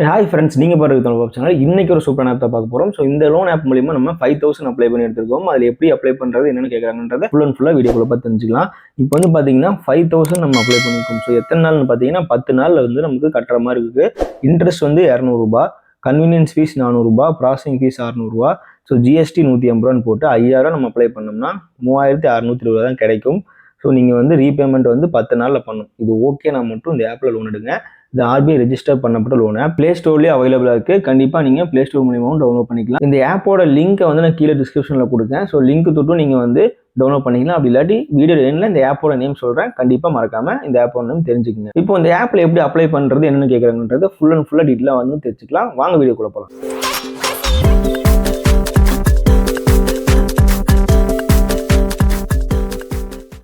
Hi friends, நீங்கள் பாருங்க Tamil channel. இன்னைக்கு ஒரு சூப்பரான ஆப் தான் பார்க்க போகிறோம். ஸோ இந்த லோன் ஆப் மூலிமா நம்ம 5000 அப்ளை பண்ணி எடுத்துருக்கோம். அதில் எப்படி அப்ளை பண்ணுறது, என்னென்னு கேட்குறாங்கன்றத ஃபுல் அண்ட் ஃபுல்லாக வீடியோக்குள்ள பார்த்து தெரிஞ்சுக்கலாம். இப்போ வந்து பார்த்தீங்கன்னா 5000 நம்ம அப்ளை பண்ணியிருக்கோம். ஸோ எத்தனை நாள்னு பார்த்தீங்கன்னா 10 நாளில் வந்து நமக்கு கட்டுற மாதிரி இருக்குது. இன்ட்ரெஸ்ட் வந்து 200 ரூபாய், கன்வீனியன்ஸ் ஃபீஸ் 400 ரூபாய், ப்ராசஸிங் ஃபீஸ் 600 ரூபாய், ஸோ ஜிஎஸ்டி 180 ரூபான்னு போட்டு 5000 நம்ம அப்ளை பண்ணோம்னா 3620 தான் கிடைக்கும். ஸோ நீங்கள் வந்து ரீபேமெண்ட் வந்து 10 நாளில் பண்ணணும். இது ஓகேனா மட்டும் இந்த ஆப்பில் லோன் எடுங்க. இந்த ஆர்பிஐ ரெஜிஸ்டர் பண்ணப்பட்ட லோன் ஆப் பிளே ஸ்டோர்லேயே அவைலபிளாக இருக்குது. கண்டிப்பாக நீங்கள் பிளே ஸ்டோர் மூலியமாகவும் டவுன்லோட் பண்ணிக்கலாம். இந்த ஆப்போட லிங்க்கை வந்து நான் கீழே டிஸ்கிரிப்ஷனில் கொடுத்தேன். ஸோ லிங்க் தொட்டும் நீங்கள் வந்து டவுன்லோட் பண்ணிக்கலாம். அப்படி இல்லாட்டி வீடியோ எண்ணில் இந்த ஆப்போட நேம் சொல்கிறேன். கண்டிப்பாக மறக்காமல் இந்த ஆப்போட நேம் தெரிஞ்சுக்கங்க. இப்போ இந்த ஆப்பில் எப்படி அப்ளை பண்ணுறது, என்னென்னு கேட்குறாங்கன்றது ஃபுல் அண்ட் ஃபுல்லாக டீட்டெயிலாக வந்து தெரிஞ்சுக்கலாம். வாங்க வீடியோக்குள்ளே போகலாம்.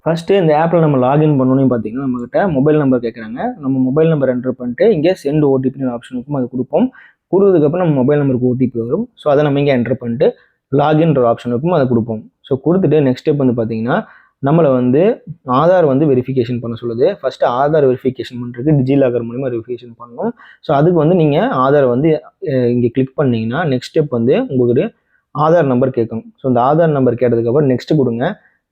ஃபஸ்ட்டு இந்த ஆப்பில் நம்ம லாகின் பண்ணணும்னு பார்த்தீங்கன்னா நம்மகிட்ட மொபைல் நம்பர் கேட்குறாங்க. நம்ம மொபைல் நம்பர் என்டர் பண்ணிட்டு இங்கே சென்ட் ஓடிபின்னு ஆப்ஷன் இருக்கும், அது கொடுப்போம். கொடுத்ததுக்கப்புறம் நம்ம மொபைல் நம்பருக்கு ஓடிபி வரும். ஸோ அதை நம்ம இங்கே என்டர் பண்ணிட்டு லாகின்ற ஆப்ஷன் இருக்கும், அதை கொடுப்போம். ஸோ கொடுத்துட்டு நெக்ஸ்ட் ஸ்டெப் வந்து பார்த்தீங்கன்னா நம்மளை வந்து ஆதார் வந்து வெரிஃபிகேஷன் பண்ண சொல்லுது. ஃபஸ்ட்டு ஆதார் வெரிஃபிகேஷன் பண்ணுறதுக்கு டிஜிலாக்கர் மூலிமா வெரிஃபிகேஷன் பண்ணணும். ஸோ அதுக்கு வந்து நீங்கள் ஆதார் வந்து இங்கே கிளிக் பண்ணிங்கன்னா நெக்ஸ்ட் ஸ்டெப் வந்து உங்களுக்கு ஆதார் நம்பர் கேட்கும். ஸோ இந்த ஆதார் நம்பர் கேட்டதுக்கப்புறம் நெக்ஸ்ட் கொடுங்க.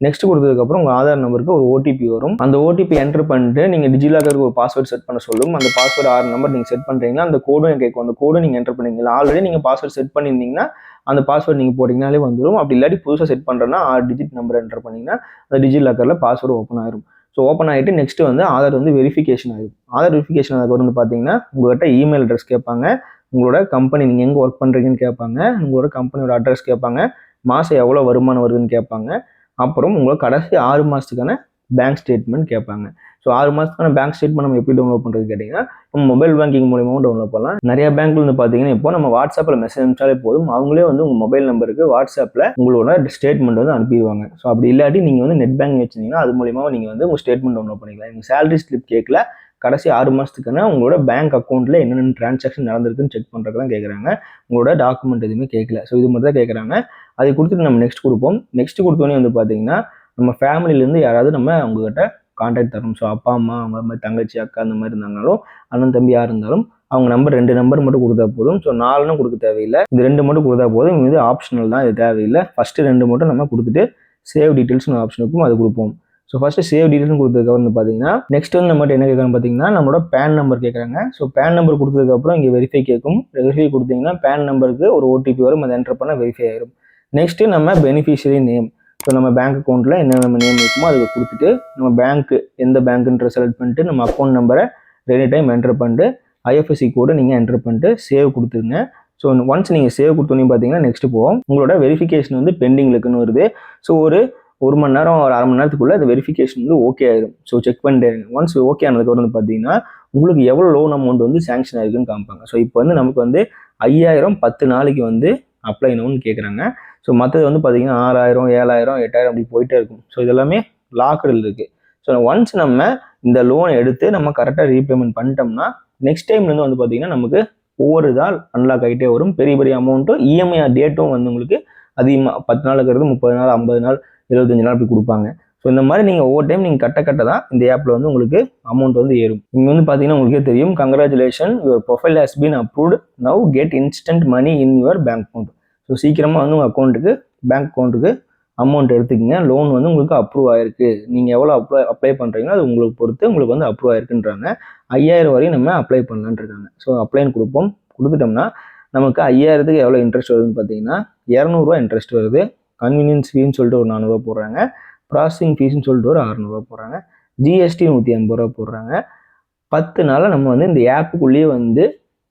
நெக்ஸ்ட் கொடுத்ததுக்கப்புறம் உங்கள் ஆதார் நம்பருக்கு ஒரு ஓடிபி வரும். அந்த ஓடிபி என்டர் பண்ணிட்டு நீங்கள் டிஜிலாக்கருக்கு ஒரு பாஸ்வேர்டு செட் பண்ண சொல்லும். அந்த பாஸ்வேர்டு 6 நம்பர் நீங்கள் செட் பண்ணுறீங்கன்னா அந்த கோடும் கேட்கும். அந்த கோடும் நீங்கள் என்டர் பண்ணிங்களா, ஆல்ரெடி நீங்கள் பாஸ்வேர்டு செட் பண்ணியிருந்தீங்கன்னா அந்த பாஸ்வேர்டு நீங்கள் போட்டிங்கனாலே வந்துடும். அப்படி இல்லாட்டி புதுசாக செட் பண்ணுறேன்னா 6 டிஜிட் நம்பர் என்டர் பண்ணிங்கன்னா அந்த டிஜிலாக்கரில் பாஸ்வேர்டு ஓப்பன் ஆயிரும். ஸோ ஓப்பன் ஆகிட்டு நெக்ஸ்ட் வந்து ஆதார் வந்து வெரிஃபிகேஷன் ஆகும். ஆதார் வெரிஃபிகேஷன் அதுக்கு வந்து பார்த்தீங்கன்னா உங்கள்கிட்ட இமெயில் அட்ரஸ் கேட்பாங்க, உங்களோட கம்பெனி நீங்கள் எங்கே ஒர்க் பண்ணுறீங்கன்னு கேட்பாங்க, உங்களோட கம்பெனியோட அட்ரஸ் கேட்பாங்க, மாதம் எவ்வளோ வருமானம் வருதுன்னு கேட்பாங்க. அப்புறம் உங்களுக்கு கடைசி 6 மாதத்துக்கான பேங்க் ஸ்டேட்மெண்ட் கேட்பாங்க. ஸோ 6 மாதத்துக்கான பேங்க் ஸ்டேட்மெண்ட் நம்ம எப்படி டவுன்லோட் பண்ணுறது கேட்டிங்கன்னா நம்ம மொபைல் பேங்கிங் மூலியமாகவும் டவுன்லோட் பண்ணலாம். நிறைய பேங்க்ல வந்து பார்த்தீங்கன்னா இப்போ நம்ம வாட்ஸ்அப்பில் மெசேஜ் அனுப்பிச்சாலே போதும், அவங்களே வந்து உங்கள் மொபைல் நம்பருக்கு வாட்ஸ்அப்பில் உங்களோட ஸ்டேட்மெண்ட் வந்து அனுப்பிடுவாங்க. ஸோ அப்படி இல்லாட்டி நீங்கள் வந்து நெட் பேங்கிங் வச்சிருந்தீங்கன்னா அது மூலியமாக நீங்கள் வந்து உங்கள் ஸ்டேட்மெண்ட் டவுன்லோட் பண்ணிக்கலாம். உங்கள் சேலரி ஸ்லிப் கேட்கல, கடைசி 6 மாதத்துக்குன்னா உங்களோட பேங்க் அக்கௌண்ட்டில் என்னென்ன டிரான்சாக்ஷன் நடந்திருக்குன்னு செக் பண்ணுறதுக்கு தான் கேட்குறாங்க. உங்களோட டாக்குமெண்ட் எதுவுமே கேட்கல. ஸோ இது மட்டும் தான் கேட்குறாங்க. அதை கொடுத்துட்டு நம்ம நெக்ஸ்ட் கொடுப்போம். நெக்ஸ்ட் கொடுத்தோன்னே வந்து பார்த்தீங்கன்னா நம்ம ஃபேமிலியிலேருந்து யாராவது நம்ம அவங்ககிட்ட கான்டாக்ட் தரணும். ஸோ அப்பா அம்மா, அவங்க மாதிரி தங்கச்சி அக்கா அந்த மாதிரி இருந்தாங்களும், அண்ணன் தம்பி யார் இருந்தாலும் அவங்க நம்பர் 2 நம்பர் மட்டும் கொடுத்தா போதும். ஸோ 4 கொடுக்க தேவையில்லை, இது 2 மட்டும் கொடுத்தா போதும். இது ஆப்ஷனல் தான், இது தேவையில்லை. ஃபஸ்ட்டு 2 மட்டும் நம்ம கொடுத்துட்டு சேவ் டீட்டெயில்ஸ்னு ஆப்ஷன் இருக்கும், அது கொடுப்போம். ஸோ ஃபஸ்ட்டு சேவ் டீட்டெயில்ஸ் கொடுத்ததுக்கப்புறம் வந்து பார்த்தீங்கன்னா நெக்ஸ்ட் வந்து நம்மகிட்ட என்ன கேட்குறாங்க பார்த்தீங்கன்னா நம்மளோட பேன் நம்பர் கேட்குறாங்க. ஸோ பேன் நம்பர் கொடுத்ததுக்கப்புறம் இங்கே வெரிஃபை கேட்கும். வெரிஃபை கொடுத்தீங்கன்னா பேன் நம்பருக்கு ஒரு ஓடிபி வரும், அதை என்டர் பண்ணால் வெரிஃபை ஆயிரும். நெக்ஸ்ட்டு நம்ம பெனிஃபிஷியரி நேம், ஸோ நம்ம பேங்க் அக்கௌண்ட்டில் என்ன நம்ம நேம் இருக்குமோ அதை கொடுத்துட்டு நம்ம பேங்க்கு எந்த பேங்க்குன்ற செலக்ட் பண்ணிட்டு நம்ம அக்கௌண்ட் நம்பரை 2 டைம் என்டர் பண்ணிட்டு ஐஎஃப்எஸ்சி கோடை நீங்கள் என்டர் பண்ணிட்டு சேவ் கொடுத்துருங்க. ஸோ ஒன்ஸ் நீங்கள் சேவ் கொடுத்தோன்னே பார்த்தீங்கன்னா நெக்ஸ்ட் போவோம். உங்களோட வெரிஃபிகேஷன் வந்து பெண்டிங் இருக்குன்னு வருது. ஸோ ஒரு மணி நேரம் ஒரு அரை மணி நேரத்துக்குள்ளே அந்த வெரிஃபிகேஷன் வந்து ஓகே ஆயிடும். ஸோ செக் பண்ணிட்டே இருங்க. ஒன்ஸ் ஓகே ஆனதுக்கு வந்து பார்த்தீங்கன்னா உங்களுக்கு எவ்வளோ லோன் அமௌண்ட் வந்து சேங்ஷன் ஆயிருக்குன்னு காமிப்பாங்க. ஸோ இப்போ வந்து நமக்கு வந்து 5000 10 நாளைக்கு வந்து அப்ளை பண்ணணும்னு கேட்குறாங்க. ஸோ மற்றது வந்து பார்த்தீங்கன்னா 6000 7000 8000 அப்படி போயிட்டே இருக்கும். ஸோ இதெல்லாமே லாக்கடில் இருக்குது. ஸோ ஒன்ஸ் நம்ம இந்த லோனை எடுத்து நம்ம கரெக்டாக ரீபேமெண்ட் பண்ணிட்டோம்னா நெக்ஸ்ட் டைம்லேருந்து வந்து பார்த்தீங்கன்னா நமக்கு ஒவ்வொரு இதால் அன்லாக் ஆகிட்டே வரும். பெரிய பெரிய அமௌண்ட்டும் இஎம்ஐ டேட்டும் வந்து உங்களுக்கு அதிகமாக 10 நாள் இருக்கிறது 30 நாள் 50 நாள் 75 நாள் அப்படி கொடுப்பாங்க. ஸோ இந்த மாதிரி நீங்கள் ஒவ்வொரு டைம் நீங்கள் கட்ட தான் இந்த ஆப்பில் வந்து உங்களுக்கு அமௌண்ட் வந்து ஏறும். இங்கே வந்து பார்த்தீங்கன்னா உங்களுக்கே தெரியும், congratulation your profile has been approved, now get instant money in your bank account. So சீக்கிரமாக வந்து உங்கள் பேங்க் அக்கௌண்ட்டுக்கு அமௌண்ட் எடுத்துக்கிங்க. லோன் வந்து உங்களுக்கு அப்ரூவ் ஆயிருக்கு. நீங்கள் எவ்வளோ அப்ளை பண்ணுறீங்களோ அது உங்களுக்கு பொறுத்து உங்களுக்கு வந்து அப்ரூவ் ஆயிருக்குன்றாங்க. 5000 வரையும் நம்ம அப்ளை பண்ணலான்னு இருக்காங்க. ஸோ அப்ளைன்னு கொடுப்போம். கொடுத்துட்டோம்னா நமக்கு 5000க்கு எவ்வளோ இன்ட்ரெஸ்ட் வருதுன்னு பார்த்தீங்கன்னா 200 ரூபா இன்ட்ரெஸ்ட் வருது. கன்வீனியன்ஸ் ஃபீன்னு சொல்லிட்டு ஒரு 400 ரூபா போடுறாங்க. ப்ராசஸிங் ஃபீஸ்ன்னு சொல்லிட்டு ஒரு 600 ரூபா போடுறாங்க. ஜிஎஸ்டி 180 ரூபா போடுறாங்க. 10 நாளில் நம்ம வந்து இந்த ஆப்புக்குள்ளேயே வந்து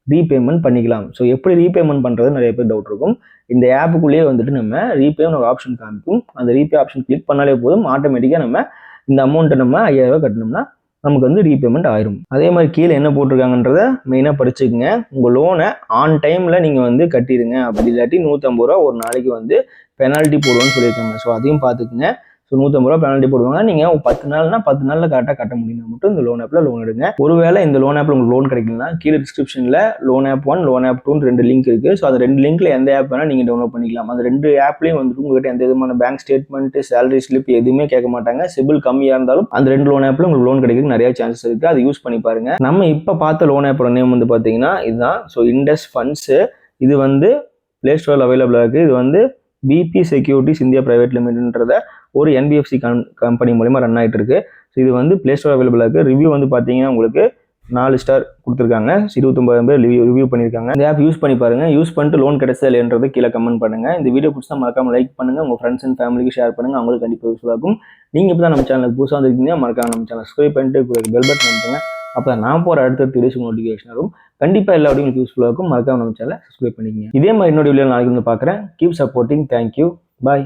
ரீபேமெண்ட் பண்ணிக்கலாம். ஸோ எப்படி ரீபேமெண்ட் பண்ணுறது நிறைய பேர் டவுட் இருக்கும். இந்த ஆப்புக்குள்ளேயே வந்துட்டு நம்ம ரீபேமெண்ட் ஆப்ஷன் காமிக்கும். அந்த ரீபே ஆப்ஷன் கிளிக் பண்ணாலே போதும், ஆட்டோமேட்டிக்காக நம்ம இந்த அமௌண்ட்டை நம்ம 5000 ரூபா கட்டணும்னா நமக்கு வந்து ரீபேமெண்ட் ஆயிரும். அதே மாதிரி கீழே என்ன போட்டிருக்காங்கன்றத மெயினாக படிச்சுக்கங்க. உங்கள் லோனை ஆன் டைமில் நீங்கள் வந்து கட்டிடுங்க. அப்படி இல்லாட்டி 150 ரூபா ஒரு நாளைக்கு வந்து பெனால்ட்டி போடுவோன்னு சொல்லியிருக்காங்க. ஸோ அதையும் பார்த்துக்குங்க. ஸோ 150 ரூபா பெனால்ட்டி போடுவாங்க. நீங்கள் 10 நாள்னா 10 நாளில் கரெக்டாக கட்ட முடியும்னா மட்டும் இந்த லோன் ஆப்பில் லோன் எடுங்க. ஒருவேளை இந்த லோன் ஆப்பில் உங்களுக்கு லோன் கிடைக்கலன்னா கீழே டிஸ்கிரிப்ஷனில் loan app 1 loan app 2 2 link இருக்குது. ஸோ அந்த 2 லிங்க்ல எந்த ஆப் வேணால் நீங்கள் டவுன்லோட் பண்ணிக்கலாம். அந்த 2 ஆப்லையும் வந்துட்டு உங்கள்கிட்ட எந்த விதமான பேங்க் ஸ்டேட்மெண்ட், சேலரி ஸ்லிப் எதுவுமே கேட்க மாட்டாங்க. சிபில் கம்மியாக இருந்தாலும் அந்த 2 லோன் ஆப்பில் உங்களுக்கு லோன் கிடைக்கிறதுக்கு நிறைய சான்சஸ் இருக்குது. அதை யூஸ் பண்ணி பாருங்க. நம்ம இப்போ பார்த்த லோன் ஆப்போட நேம் வந்து பார்த்தீங்கன்னா இதுதான். So Indus Funds. இது வந்து பிளே ஸ்டோரில் அவைலபிளாக இருக்குது. இது வந்து பிபி செக்யூரிட்டிஸ் இந்தியா பிரைவேட் லிமிடெட்ன்றத ஒரு என்பிஎஃப்சி கம்பெனி மூலமா ரன் ஆகிட்டு இருக்கு. ஸோ இது வந்து பிளே ஸ்டோர் அவைலபிளாக இருக்குது. ரிவ்யூ வந்து பார்த்தீங்கன்னா உங்களுக்கு 4 ஸ்டார் கொடுத்துருக்காங்க. 29,000 பேர் ரிவ்யூ பண்ணியிருக்காங்க. இந்த ஆப் யூஸ் பண்ணி பாருங்க. யூஸ் பண்ணிட்டு லோன் கிடைச்சா இல்லைன்றது கீழே கமெண்ட் பண்ணுங்க. இந்த வீடியோ பிடிச்சா மறக்காம லைக் பண்ணுங்க. உங்க ஃப்ரெண்ட்ஸ் அண்ட் ஃபேமிலிக்கு ஷேர் பண்ணுங்க. அவங்களுக்கு கண்டிப்பாக யூஸ்ஃபுல்லாக இருக்கும். நீங்க இப்போ தான் நம்ம சேனலுக்கு புதுசாக வந்துருக்கீங்க, மறக்காம நம்ம சேனல் சப்ஸ்கிரைப் பண்ணிட்டு பெல் பட்டன் அமுத்துங்க. அப்போ நான் போகிற அடுத்த வீடியோஸ் நோட்டிஃபிகேஷன் வரும். கண்டிப்பாக எல்லா வீடியோ உங்களுக்கு யூஸ்ஃபுல்லாக இருக்கும். மறக்காம நம்ம சேனலை சப்ஸ்கிரைப் பண்ணிக்கங்க. இதே மாதிரி இன்னொரு வீடியோ நாளைக்கு வந்து பார்க்குறேன். Keep supporting. தேங்க்யூ. பாய்.